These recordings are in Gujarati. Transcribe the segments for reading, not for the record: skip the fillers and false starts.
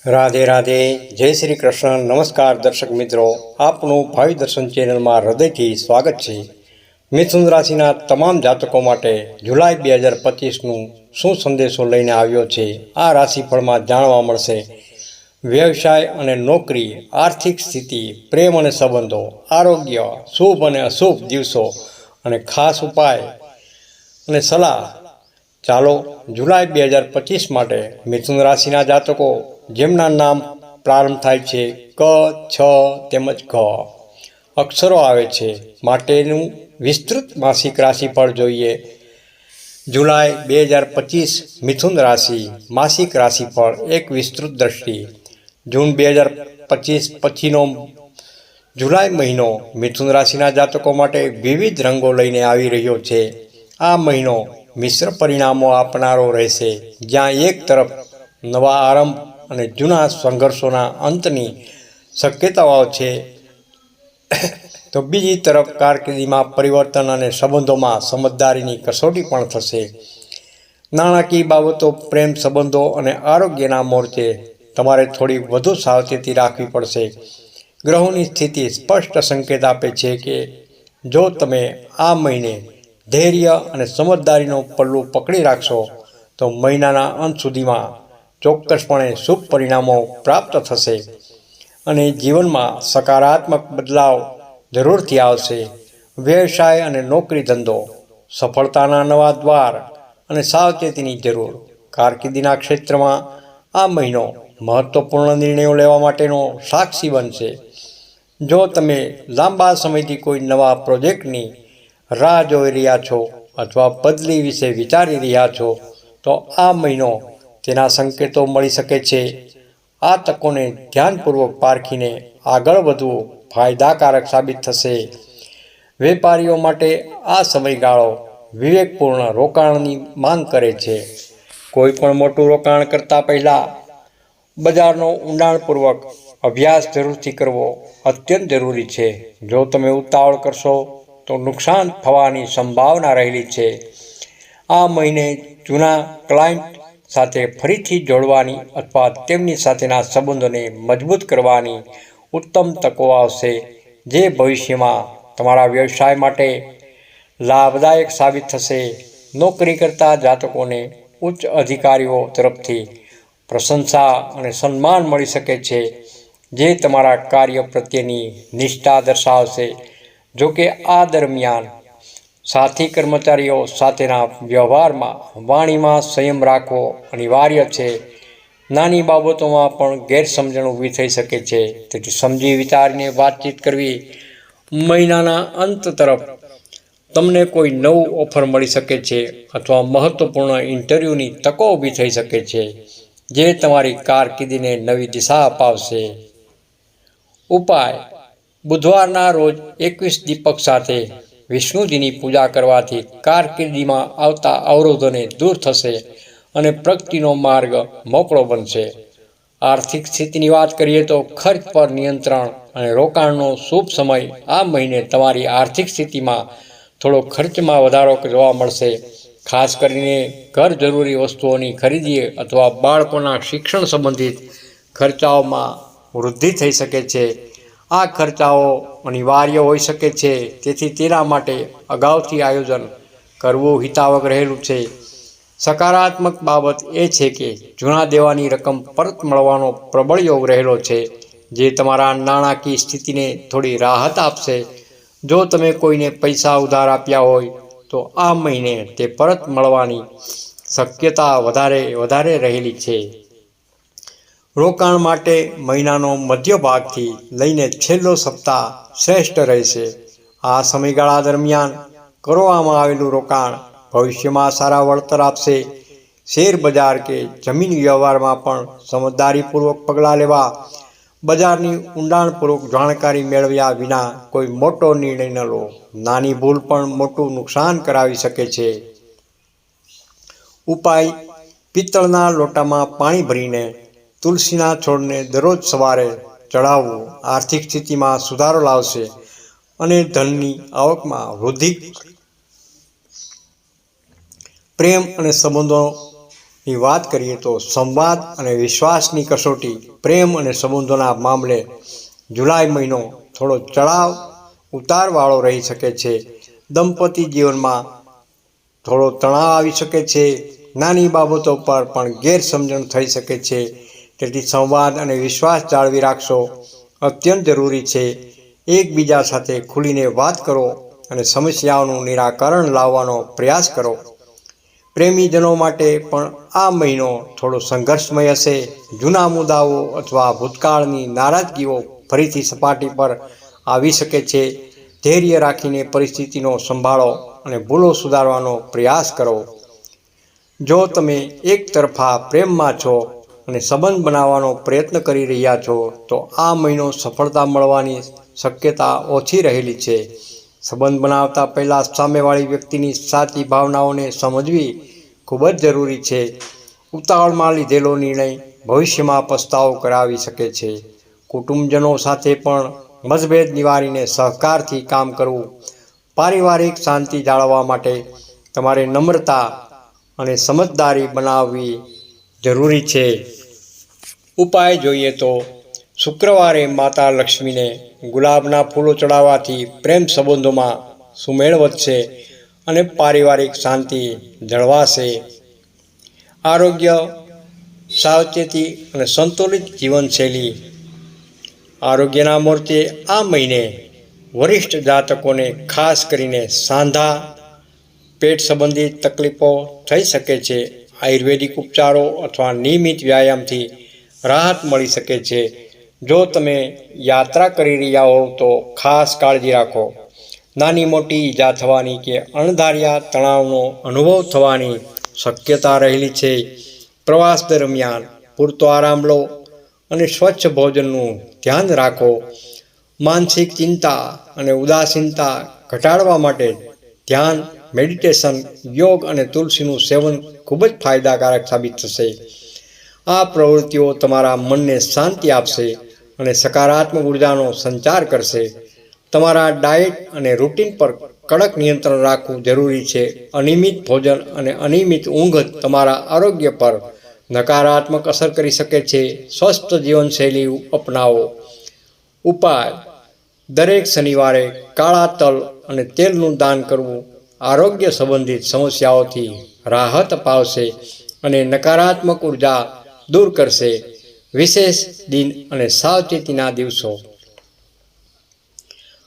રાધે રાધે, જય શ્રી કૃષ્ણ. નમસ્કાર દર્શક મિત્રો, આપનું ભાવિ દર્શન ચેનલમાં હૃદયથી સ્વાગત છે. મિથુન રાશિના તમામ જાતકો માટે જુલાઈ 2025નું શું સંદેશો લઈને આવ્યો છે, આ રાશિફળમાં જાણવા મળશે. વ્યવસાય અને નોકરી, આર્થિક સ્થિતિ, પ્રેમ અને સંબંધો, આરોગ્ય, શુભ અને અશુભ દિવસો અને ખાસ ઉપાય અને સલાહ. ચાલો જુલાઈ 2025 માટે મિથુન રાશિના જાતકો જેમના નામ પ્રારંભ થાય છે ક, છ તેમજ ઘ અક્ષરો આવે છે માટેનું વિસ્તૃત માસિક રાશિફળ જોઈએ. જુલાઈ 2025 મિથુન રાશિ માસિક રાશિફળ એક વિસ્તૃત દ્રષ્ટિ. જૂન 2025 પછીનો જુલાઈ મહિનો મિથુન રાશિના જાતકો માટે વિવિધ રંગો લઈને આવી રહ્યો છે. આ મહિનો મિશ્ર પરિણામો આપનારો રહેશે, જ્યાં એક તરફ નવા આરંભ અને જૂના સંઘર્ષોના અંતની શક્યતાઓ છે, તો બીજી તરફ કારકિર્દીમાં પરિવર્તન અને સંબંધોમાં સમજદારીની કસોટી પણ થશે. નાણાકીય બાબતો, પ્રેમ સંબંધો અને આરોગ્યના મોરચે તમારે થોડી વધુ સાવચેતી રાખવી પડશે. ગ્રહોની સ્થિતિ સ્પષ્ટ સંકેત આપે છે કે જો તમે આ મહિને ધૈર્ય અને સમજદારીનો પલ્લું પકડી રાખશો તો મહિનાના અંત સુધીમાં ચોક્કસપણે શુભ પરિણામો પ્રાપ્ત થશે અને જીવનમાં સકારાત્મક બદલાવ જરૂરથી આવશે. વ્યવસાય અને નોકરી ધંધો, સફળતાના નવા દ્વાર અને સાવચેતીની જરૂર. કારકિર્દીના ક્ષેત્રમાં આ મહિનો મહત્વપૂર્ણ નિર્ણયો લેવા માટેનો સાક્ષી બનશે. જો તમે લાંબા સમયથી કોઈ નવા પ્રોજેક્ટની રાહ જોઈ રહ્યા છો અથવા બદલી વિશે વિચારી રહ્યા છો તો આ મહિનો તેના સંકેતો મળી શકે છે. આ તકોને ધ્યાનપૂર્વક પારખીને આગળ વધવું ફાયદાકારક સાબિત થશે. વેપારીઓ માટે આ સમયગાળો વિવેકપૂર્ણ રોકાણની માંગ કરે છે. કોઈ પણ મોટું રોકાણ કરતા પહેલાં બજારનો ઊંડાણપૂર્વક અભ્યાસ જરૂરથી કરવો અત્યંત જરૂરી છે. જો તમે ઉતાવળ કરશો તો નુકસાન થવાની સંભાવના રહેલી છે. આ મહિને જૂના ક્લાયન્ટ સાથે ફરીથી જોડવાની અથવા તેમની સાથેના સંબંધોને મજબૂત કરવાની ઉત્તમ તકો આવશે, જે ભવિષ્યમાં તમારા વ્યવસાય માટે લાભદાયક સાબિત થશે. નોકરી કરતા જાતકોને ઉચ્ચ અધિકારીઓ તરફથી પ્રશંસા અને સન્માન મળી શકે છે, જે તમારા કાર્ય પ્રત્યેની નિષ્ઠા દર્શાવશે. જોકે આ દરમિયાન સાથી કર્મચારીઓ સાથેના વ્યવહારમાં વાણીમાં સંયમ રાખવો અનિવાર્ય છે. નાની બાબતોમાં પણ ગેરસમજણ ઊભી થઈ શકે છે, તેથી સમજી વિચારીને વાતચીત કરવી. મહિનાના અંત તરફ તમને કોઈ નવું ઓફર મળી શકે છે અથવા મહત્વપૂર્ણ ઇન્ટરવ્યૂની તકો ઊભી થઈ શકે છે, જે તમારી કારકિર્દીને નવી દિશા અપાવશે. ઉપાય: બુધવારના રોજ 21 દીપક સાથે વિષ્ણુજીની પૂજા કરવાથી કારકિર્દીમાં આવતા અવરોધોને દૂર થશે અને પ્રગતિનો માર્ગ મોકળો બનશે. આર્થિક સ્થિતિની વાત કરીએ તો ખર્ચ પર નિયંત્રણ અને રોકાણનો શુભ સમય. આ મહિને તમારી આર્થિક સ્થિતિમાં થોડો ખર્ચમાં વધારો જોવા મળશે. ખાસ કરીને ઘર જરૂરી વસ્તુઓની ખરીદી અથવા બાળકોના શિક્ષણ સંબંધિત ખર્ચાઓમાં વૃદ્ધિ થઈ શકે છે. આ ખર્ચાઓ અનિવાર્ય હોઈ શકે છે, તેથી તેના માટે અગાઉથી આયોજન કરવું હિતાવહ રહેલું છે. સકારાત્મક બાબત એ છે કે જૂના દેવાની રકમ પરત મળવાનો પ્રબળ યોગ રહેલો છે, જે તમારા નાણાકીય સ્થિતિને થોડી રાહત આપશે. જો તમે કોઈને પૈસા ઉધાર આપ્યા હોય તો આ મહિને તે પરત મળવાની શક્યતા વધારે રહેલી છે. રોકાણ માટે મહિનાનો મધ્ય ભાગથી લઈને છેલ્લો સપ્તાહ શ્રેષ્ઠ રહેશે. આ સમયગાળા દરમિયાન કરવામાં આવેલું રોકાણ ભવિષ્યમાં સારા વળતર આપશે. શેર બજાર કે જમીન વ્યવહારમાં પણ સમજદારીપૂર્વક પગલાં લેવા. બજારની ઊંડાણપૂર્વક જાણકારી મેળવ્યા વિના કોઈ મોટો નિર્ણય ન લો. નાની ભૂલ પણ મોટું નુકસાન કરાવી શકે છે. ઉપાય: પિત્તળના લોટામાં પાણી ભરીને તુલસીના છોડને દરરોજ સવારે ચઢાવવું આર્થિક સ્થિતિમાં સુધારો લાવશે અને ધનની આવકમાં વૃદ્ધિ. પ્રેમ અને સંબંધો ની વાત કરીએ તો સંવાદ અને વિશ્વાસની કસોટી, પ્રેમ અને સંબંધોના મામલે જુલાઈ મહિનો થોડો ચડાવ ઉતારવાળો રહી શકે છે. દંપતી જીવનમાં થોડો તણાવ આવી શકે છે. નાની બાબતો પર પણ ગેરસમજણ થઈ શકે છે. તેથી સંવાદ અને વિશ્વાસ જાળવી રાખશો અત્યંત જરૂરી છે. એકબીજા સાથે ખુલીને વાત કરો અને સમસ્યાઓનું નિરાકરણ લાવવાનો પ્રયાસ કરો. પ્રેમીજનો માટે પણ આ મહિનો થોડો સંઘર્ષમય હશે. જૂના મુદ્દાઓ અથવા ભૂતકાળની નારાજગીઓ ફરીથી સપાટી પર આવી શકે છે. ધૈર્ય રાખીને પરિસ્થિતિનો સંભાળો અને ભૂલો સુધારવાનો પ્રયાસ કરો. જો તમે એક તરફા પ્રેમમાં છો અને સંબંધ બનાવવાનો પ્રયત્ન કરી રહ્યા છો તો આ મહિનો સફળતા મળવાની શક્યતા ઓછી રહેલી છે. સંબંધ બનાવતા પહેલાં સામેવાળી વ્યક્તિની સાચી ભાવનાઓને સમજવી ખૂબ જ જરૂરી છે. ઉતાવળમાં લીધેલો નિર્ણય ભવિષ્યમાં પસ્તાવો કરાવી શકે છે. કુટુંબજનો સાથે પણ મતભેદ નિવારીને સહકારથી કામ કરવું. પારિવારિક શાંતિ જાળવવા માટે તમારે નમ્રતા અને સમજદારી બનાવવી જરૂરી છે. ઉપાય જોઈએ તો શુક્રવારે માતા લક્ષ્મીને ગુલાબના ફૂલો ચડાવવાથી પ્રેમ સંબંધોમાં સુમેળ વધશે અને પારિવારિક શાંતિ જળવાશે. આરોગ્ય, સાવચેતી અને સંતુલિત જીવનશૈલી. આરોગ્યના મોરચે આ મહિને વરિષ્ઠ જાતકોને ખાસ કરીને સાંધા, પેટ સંબંધિત તકલીફો થઈ શકે છે. આયુર્વેદિક ઉપચારો અથવા નિયમિત વ્યાયામથી રાહત મળી શકે છે. જો તમે યાત્રા કરી રહ્યા હોવ તો ખાસ કાળજી રાખો. નાની મોટી ઈજા થવાની કે અણધાર્યા તણાવનો અનુભવ થવાની શક્યતા રહેલી છે. પ્રવાસ દરમિયાન પૂરતો આરામ લો અને સ્વચ્છ ભોજનનું ધ્યાન રાખો. માનસિક ચિંતા અને ઉદાસીનતા ઘટાડવા માટે ધ્યાન, મેડિટેશન, યોગ અને તુલસીનું સેવન ખૂબ જ ફાયદાકારક સાબિત થશે. આ પ્રવૃત્તિઓ તમારા મનને શાંતિ આપશે અને સકારાત્મક ઉર્જાનો સંચાર કરશે. તમારા ડાયટ અને રૂટિન પર કડક નિયંત્રણ રાખવું જરૂરી છે. અનિયમિત ભોજન અને અનિયમિત ઊંઘ તમારા આરોગ્ય પર નકારાત્મક અસર કરી શકે છે. સ્વસ્થ જીવનશૈલી અપનાવો. ઉપાય: દરેક શનિવારે કાળા તલ અને તેલનું દાન કરવું આરોગ્ય સંબંધિત સમસ્યાઓથી રાહત અપાવશે અને નકારાત્મક ઉર્જા દૂર કરશે. વિશેષ દિન અને સાવચેતીના દિવસો.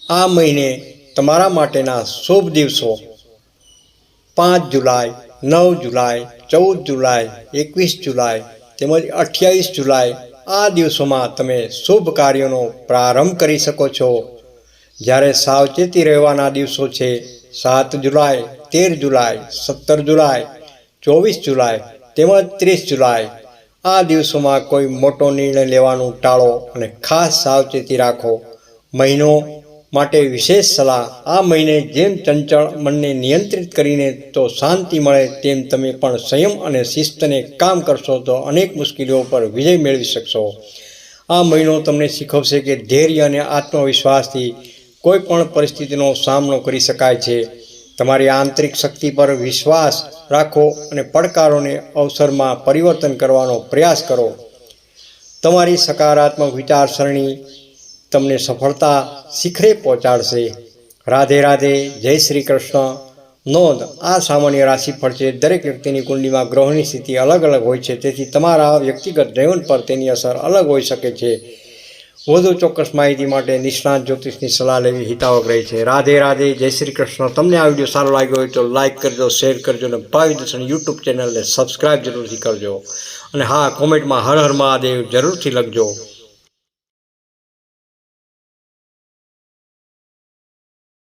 આ મહિને તમારા માટેના શુભ દિવસો 5 જુલાઈ, 9 જુલાઈ, 14 જુલાઈ, 21 જુલાઈ તેમજ 28 જુલાઈ. આ દિવસોમાં તમે શુભ કાર્યોનો પ્રારંભ કરી શકો છો. જ્યારે સાવચેતી રહેવાના દિવસો છે 7 જુલાઈ, 13 જુલાઈ, 17 જુલાઈ, 24 જુલાઈ તેમજ 30 જુલાઈ. આ દિવસોમાં કોઈ મોટો નિર્ણય લેવાનું ટાળો અને ખાસ સાવચેતી રાખો. મહિનો માટે વિશેષ સલાહ. આ મહિને જેમ ચંચળ મનને નિયંત્રિત કરીને તો શાંતિ મળે તેમ તમે પણ સંયમ અને શિસ્તને કામ કરશો તો અનેક મુશ્કેલીઓ પર વિજય મેળવી શકશો. આ મહિનો તમને શીખવશે કે ધૈર્ય અને આત્મવિશ્વાસથી કોઈ પણ પરિસ્થિતિનો સામનો કરી શકાય છે. તમારી આંતરિક શક્તિ પર વિશ્વાસ રાખો અને પડકારોને અવસરમાં પરિવર્તન કરવાનો પ્રયાસ કરો. તમારી સકારાત્મક વિચારસરણી તમને સફળતા શિખરે પહોંચાડશે. રાધે રાધે. જય શ્રી કૃષ્ણ. નોંધ: આ સામાન્ય રાશિફળ છે. દરેક વ્યક્તિની કુંડલીમાં ગ્રહોની સ્થિતિ અલગ અલગ હોય છે, તેથી તમારા વ્યક્તિગત જીવન પર તેની અસર અલગ હોઈ શકે છે. વધુ ચોક્કસ માહિતી માટે નિષ્ણાત જ્યોતિષની સલાહ લેવી હિતાવહ રહે છે. રાધે રાધે. જય શ્રી કૃષ્ણ. તમને આ વિડીયો સારો લાગ્યો હોય તો લાઇક કરજો, શેર કરજો અને ભાવિ દર્શન યુટ્યુબ ચેનલને સબસ્ક્રાઈબ જરૂરથી કરજો. અને હા, કોમેન્ટમાં હર હર મહાદેવ જરૂરથી લખજો.